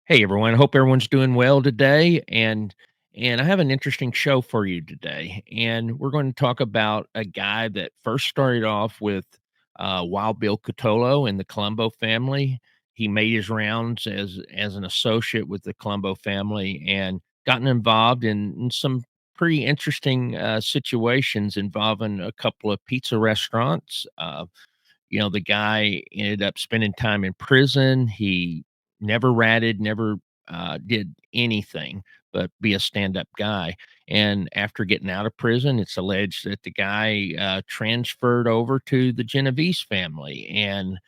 Hey everyone, hope everyone's doing well today and I have an interesting show for you today. And we're going to talk about a guy that first started off with Wild Bill Cutolo in the Colombo family. He made his rounds as an associate with the Colombo family and gotten involved in some pretty interesting situations involving a couple of pizza restaurants. The guy ended up spending time in prison. He never ratted, never did anything but be a stand-up guy. And after getting out of prison, it's alleged that the guy transferred over to the Genovese family and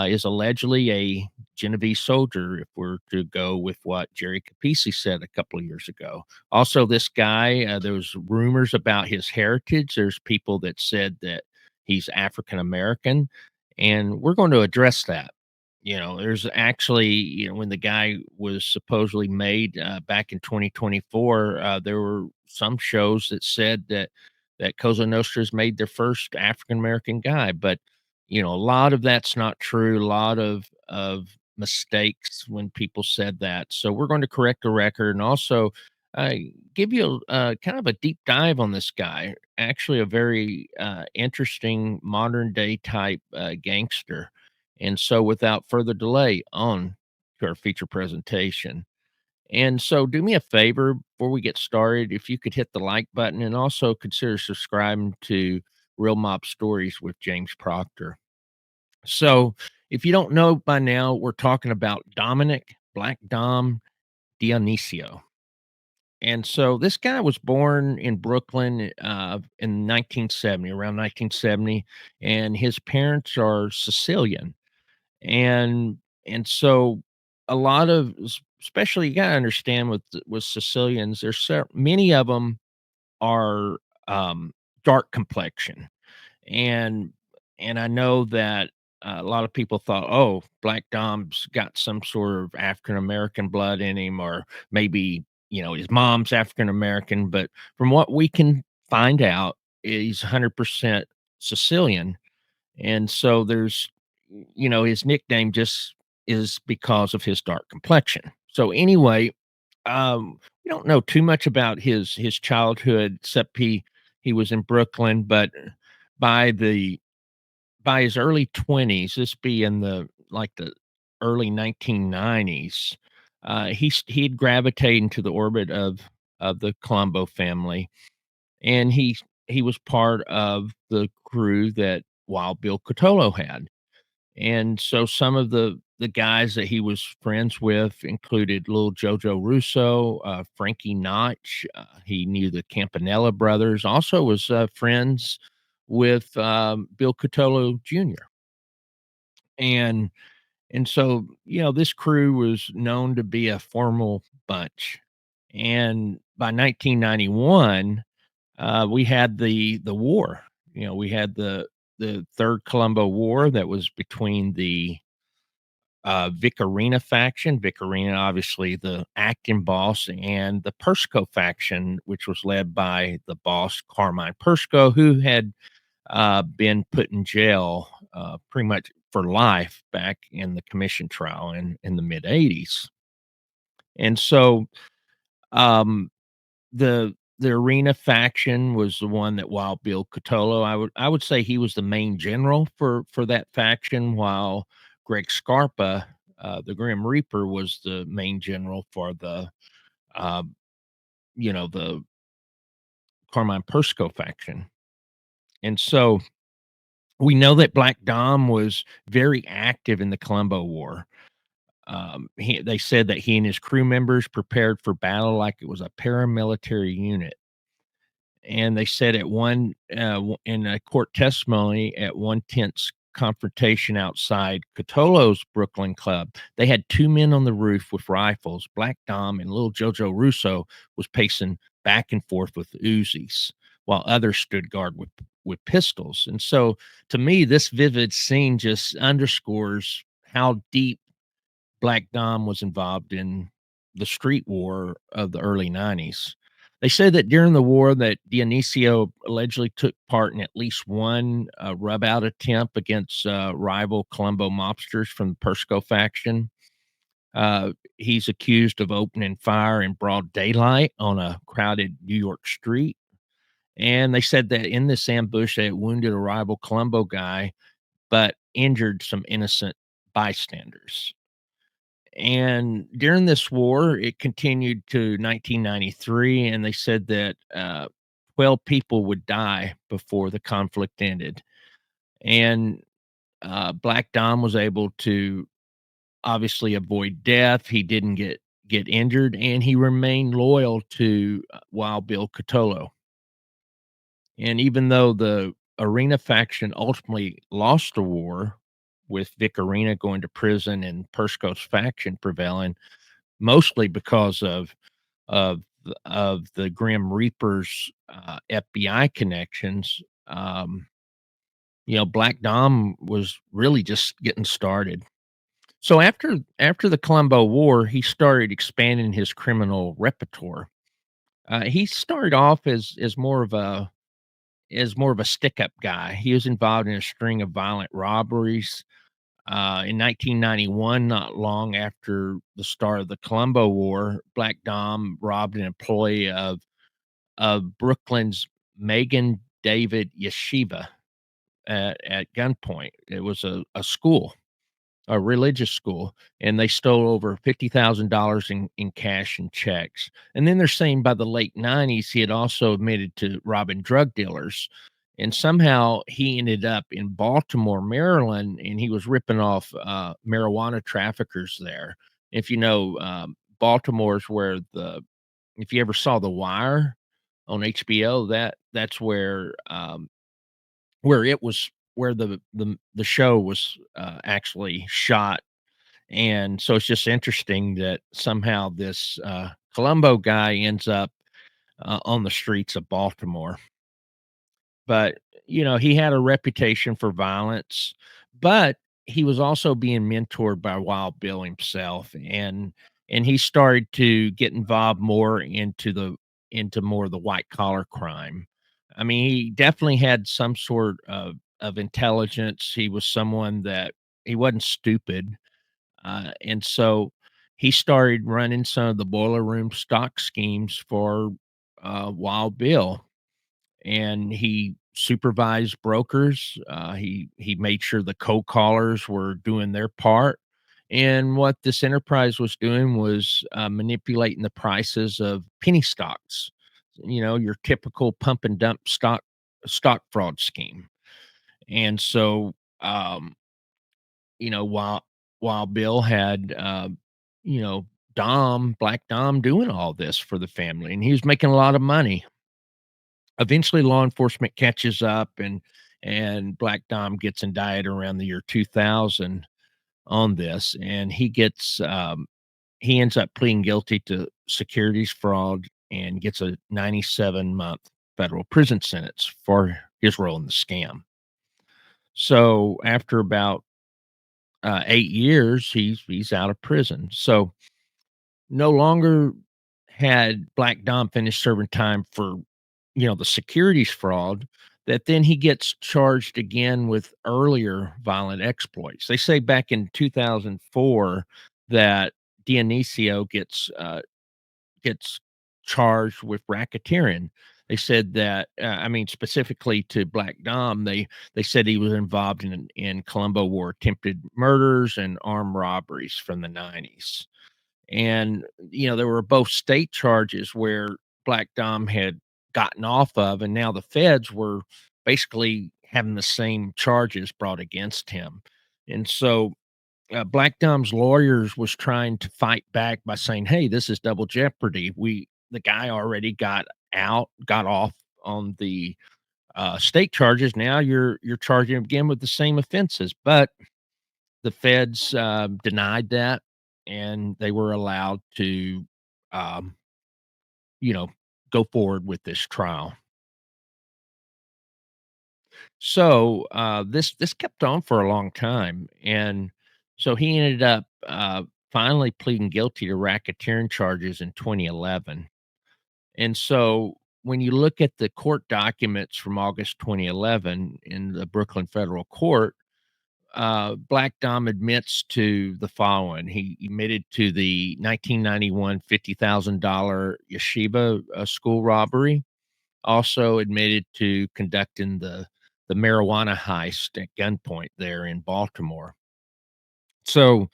is allegedly a Genovese soldier, if we're to go with what Jerry Capisi said a couple of years ago. Also, this guy, there was rumors about his heritage. There's people that said that he's African American, and we're going to address that. There's actually, when the guy was supposedly made back in 2024, there were some shows that said that Cosa Nostra's made their first African American guy, but a lot of that's not true. A lot of mistakes when people said that. So we're going to correct the record and also uh, give you kind of a deep dive on this guy. Actually, a very interesting modern day type gangster. And so, without further delay, on to our feature presentation. And so, do me a favor before we get started. If you could hit the like button and also consider subscribing to Real Mob Stories with James Proctor. So, if you don't know by now, we're talking about Dominick, Black Dom Dionisio. And so this guy was born in Brooklyn in 1970, around 1970, and his parents are Sicilian. And and so a lot of especially you got to understand with Sicilians, many of them are dark complexion and I know that a lot of people thought, "Oh, Black Dom's got some sort of African American blood in him, or maybe his mom's African American." But from what we can find out, he's 100% Sicilian, and so his nickname just is because of his dark complexion. So anyway, we don't know too much about his childhood, except he was in Brooklyn, but by the by his early 20s, this be in the early 1990s, he'd gravitate into the orbit of the Colombo family, and he was part of the crew that Wild Bill Cutolo had. And so some of the guys that he was friends with included little Jojo Russo, Frankie Notch. He knew the Campanella brothers. Also was friends with Bill Cutolo Jr. And so this crew was known to be a formal bunch. And by 1991, we had the war. We had the Third Colombo War that was between the Vic Orena faction, Vic Orena, obviously the acting boss, and the Persico faction, which was led by the boss Carmine Persico, who had been put in jail pretty much for life back in the commission trial in the mid '80s. And so um, the Arena faction was the one that Wild Bill Cutolo, I would say he was the main general for that faction, while Greg Scarpa, the Grim Reaper, was the main general for uh, the Carmine Persco faction. And so we know that Black Dom was very active in the Colombo War. They said that he and his crew members prepared for battle like it was a paramilitary unit. And they said in a court testimony at one tense confrontation outside Catolo's Brooklyn club, they had two men on the roof with rifles. Black Dom and little Jojo Russo was pacing back and forth with Uzis, while others stood guard with pistols. And so, to me, this vivid scene just underscores how deep Black Dom was involved in the street war of the early '90s. They say that during the war that Dionisio allegedly took part in at least one rub out attempt against rival Colombo mobsters from the Persico faction. He's accused of opening fire in broad daylight on a crowded New York street. And they said that in this ambush, they wounded a rival Colombo guy, but injured some innocent bystanders. And during this war, it continued to 1993, and they said that 12 people would die before the conflict ended. And Black Dom was able to obviously avoid death. He didn't get injured, and he remained loyal to Wild Bill Cutolo. And even though the Orena faction ultimately lost the war, with Vic Orena going to prison and Persico's faction prevailing, mostly because of the Grim Reaper's FBI connections. Black Dom was really just getting started. So after the Colombo War, he started expanding his criminal repertoire. He started off as more of a stick up guy. He was involved in a string of violent robberies. In 1991, not long after the start of the Colombo War, Black Dom robbed an employee of Brooklyn's Megan David Yeshiva at gunpoint. It was a school, a religious school, and they stole over $50,000 in cash and checks. And then they're saying by the late 90s, he had also admitted to robbing drug dealers. And somehow he ended up in Baltimore, Maryland, and he was ripping off marijuana traffickers there. If you know, Baltimore's where if you ever saw The Wire on HBO, that's where it was where the show was actually shot. And so it's just interesting that somehow this Colombo guy ends up on the streets of Baltimore. But, he had a reputation for violence, but he was also being mentored by Wild Bill himself, and he started to get involved more into more of the white collar crime. I mean, he definitely had some sort of intelligence. He was someone that he wasn't stupid, and so he started running some of the boiler room stock schemes for Wild Bill, and he supervised brokers. He made sure the cold callers were doing their part. And what this enterprise was doing was manipulating the prices of penny stocks. Your typical pump and dump stock fraud scheme. And so, while Bill had, you know, Black Dom doing all this for the family, and he was making a lot of money. Eventually, law enforcement catches up, and Black Dom gets indicted around the year 2000 on this, and he ends up pleading guilty to securities fraud and gets a 97-month federal prison sentence for his role in the scam. So after about 8 years, he's out of prison. So no longer had Black Dom finished serving time for, the securities fraud, that then he gets charged again with earlier violent exploits. They say back in 2004 that Dionisio gets charged with racketeering. They said that, specifically to Black Dom, they said he was involved in Colombo War attempted murders and armed robberies from the 90s. And, there were both state charges where Black Dom had gotten off of, and now the feds were basically having the same charges brought against him. And so Black Dom's lawyers was trying to fight back by saying, "Hey, this is double jeopardy. The guy already got off on the state charges. Now you're charging him again with the same offenses." But the feds denied that, and they were allowed to, um, you know, go forward with this trial. So this kept on for a long time, and so he ended up finally pleading guilty to racketeering charges in 2011. And so when you look at the court documents from August 2011 in the Brooklyn federal court, Black Dom admits to the following. He admitted to the 1991 $50,000 yeshiva school robbery. Also admitted to conducting the marijuana heist at gunpoint there in Baltimore. So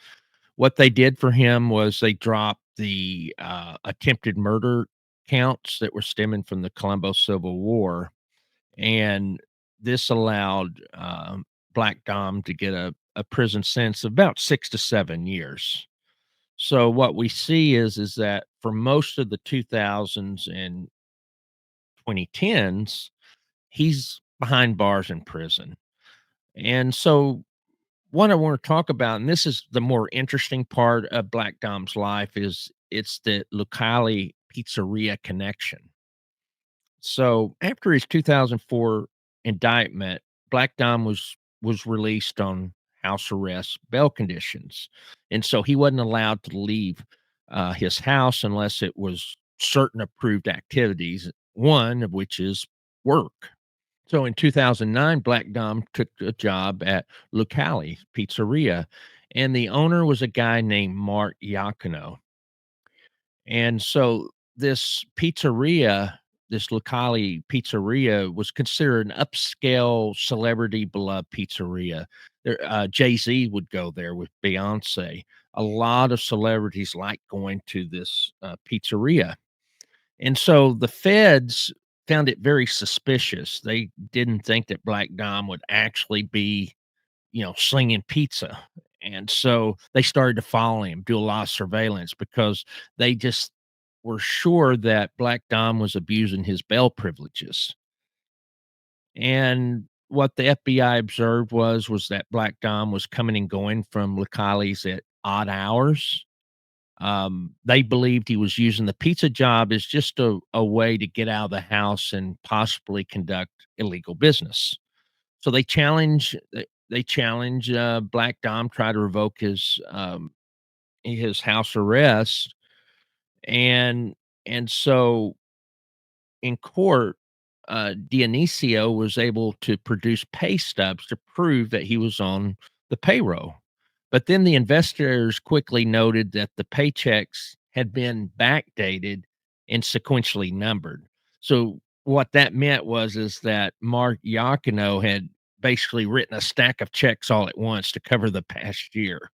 what they did for him was they dropped the attempted murder counts that were stemming from the Colombo Civil War, and this allowed Black Dom to get a prison sentence of about 6 to 7 years. So what we see is that for most of the 2000s and 2010s, he's behind bars in prison. And so what I want to talk about, and this is the more interesting part of Black Dom's life, is it's the Lucali Pizzeria connection. So after his 2004 indictment, Black Dom was released on house arrest bail conditions, and so he wasn't allowed to leave his house unless it was certain approved activities. One of which is work. So in 2009, Black Dom took a job at Lucali Pizzeria, and the owner was a guy named Mark Iacono. And so this Lucali Pizzeria was considered an upscale celebrity beloved pizzeria. There, Jay-Z would go there with Beyonce. A lot of celebrities like going to this pizzeria. And so the feds found it very suspicious. They didn't think that Black Dom would actually be, slinging pizza. And so they started to follow him, do a lot of surveillance because they just were sure that Black Dom was abusing his bail privileges. And what the FBI observed was that Black Dom was coming and going from Locali's at odd hours. They believed he was using the pizza job as just a way to get out of the house and possibly conduct illegal business. So they challenge Black Dom, try to revoke his house arrest, and so in court, Dionisio was able to produce pay stubs to prove that he was on the payroll. But then the investigators quickly noted that the paychecks had been backdated and sequentially numbered. So what that meant is that Mark Iacono had basically written a stack of checks all at once to cover the past year.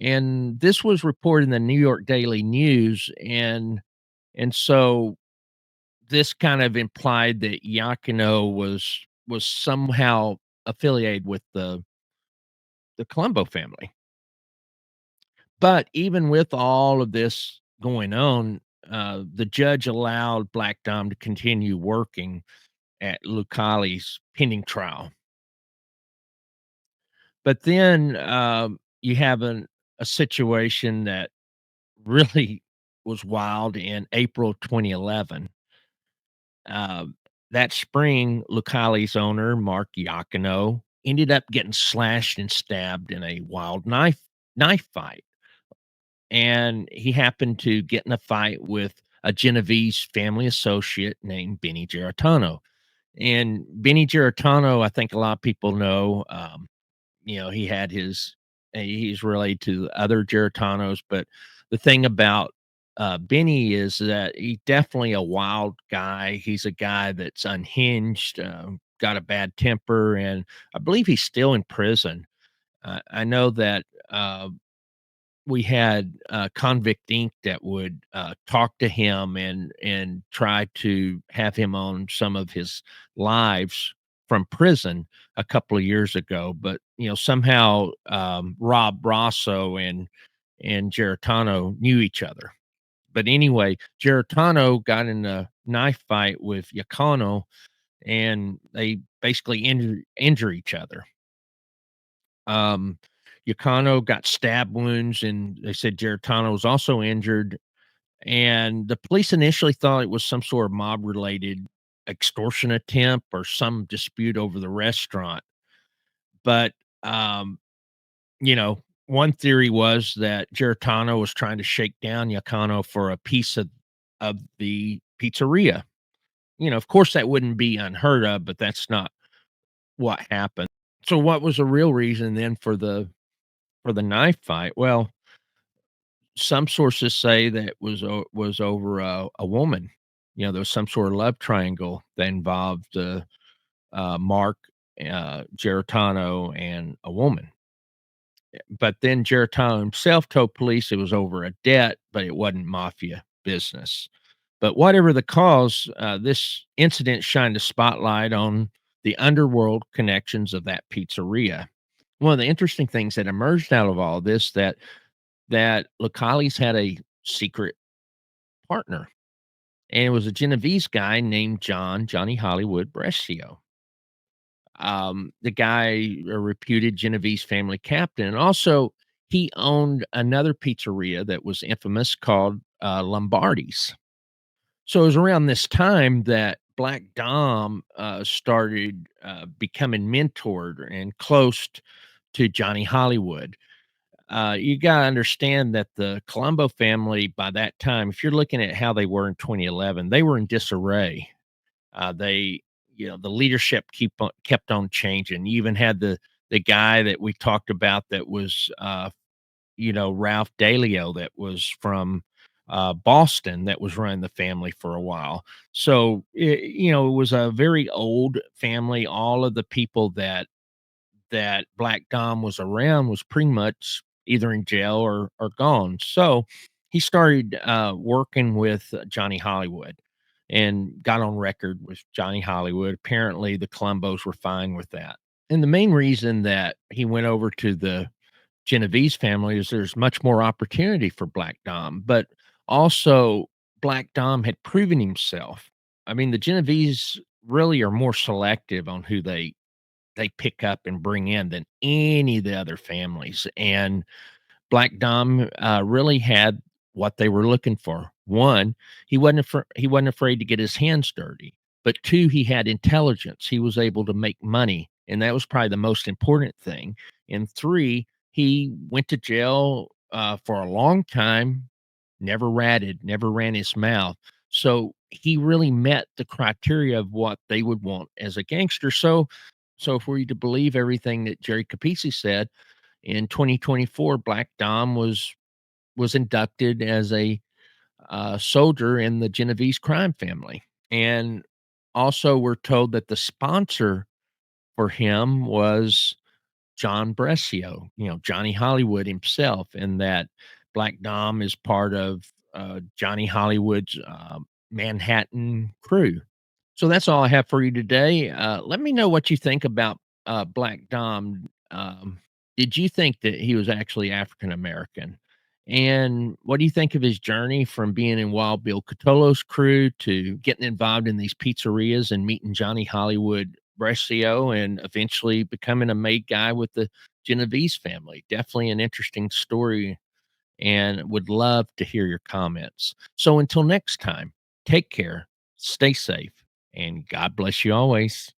And this was reported in the New York Daily News, and so this kind of implied that Iacono was somehow affiliated with the Colombo family. But even with all of this going on, the judge allowed Black Dom to continue working at Lucali's pending trial. But then you have a situation that really was wild in April 2011. Uh, that spring, Lucali's owner, Mark Iacono, ended up getting slashed and stabbed in a wild knife fight. And he happened to get in a fight with a Genovese family associate named Benny Geritano. And Benny Geritano, I think a lot of people know, he had he's related to other Geritanos, but the thing about Benny is that he's definitely a wild guy. He's a guy that's unhinged, got a bad temper, and I believe he's still in prison. I know that we had Convict Inc. that would talk to him and try to have him on some of his lives from prison a couple of years ago. But somehow Rob Rosso and Geritano knew each other. But anyway, Geritano got in a knife fight with Yacano, and they basically injure each other. Yacano got stab wounds, and they said Geritano was also injured. And the police initially thought it was some sort of mob related extortion attempt or some dispute over the restaurant. But, um, one theory was that Geritano was trying to shake down Yacano for a piece of the pizzeria. Of course, that wouldn't be unheard of, but that's not what happened. So what was the real reason then for the knife fight? Well, some sources say that was over a woman. You know, there was some sort of love triangle that involved Mark, Geritano, and a woman. But then Geritano himself told police it was over a debt, but it wasn't mafia business. But whatever the cause, this incident shined a spotlight on the underworld connections of that pizzeria. One of the interesting things that emerged out of all this that Lucali's had a secret partner, and it was a Genovese guy named Johnny Hollywood Brescio. The guy, a reputed Genovese family captain, and also he owned another pizzeria that was infamous called Lombardi's. So it was around this time that Black Dom started becoming mentored and close to Johnny Hollywood. You got to understand that the Colombo family, by that time, if you're looking at how they were in 2011, they were in disarray. They, you know, the leadership kept on changing. You even had the guy that we talked about that was, Ralph Dalio, that was from Boston, that was running the family for a while. So, it was a very old family. All of the people that Black Dom was around was pretty much either in jail or gone. So he started working with Johnny Hollywood and got on record with Johnny Hollywood. Apparently, the Colombos were fine with that. And the main reason that he went over to the Genovese family is there's much more opportunity for Black Dom, but also Black Dom had proven himself. I mean, the Genovese really are more selective on who they pick up and bring in than any of the other families. And Black Dom really had what they were looking for. One, he wasn't afraid to get his hands dirty. But two, he had intelligence. He was able to make money, and that was probably the most important thing. And three, he went to jail for a long time, never ratted, never ran his mouth. So he really met the criteria of what they would want as a gangster. So if we're to believe everything that Jerry Capisi said, in 2024, Black Dom was inducted as a soldier in the Genovese crime family, and also we're told that the sponsor for him was John Brescio, Johnny Hollywood himself, and that Black Dom is part of Johnny Hollywood's Manhattan crew. So that's all I have for you today. Let me know what you think about Black Dom. Did you think that he was actually African American? And what do you think of his journey from being in Wild Bill Cutolo's crew to getting involved in these pizzerias and meeting Johnny Hollywood Brescio and eventually becoming a made guy with the Genovese family? Definitely an interesting story, and would love to hear your comments. So until next time, take care, stay safe, and God bless you always.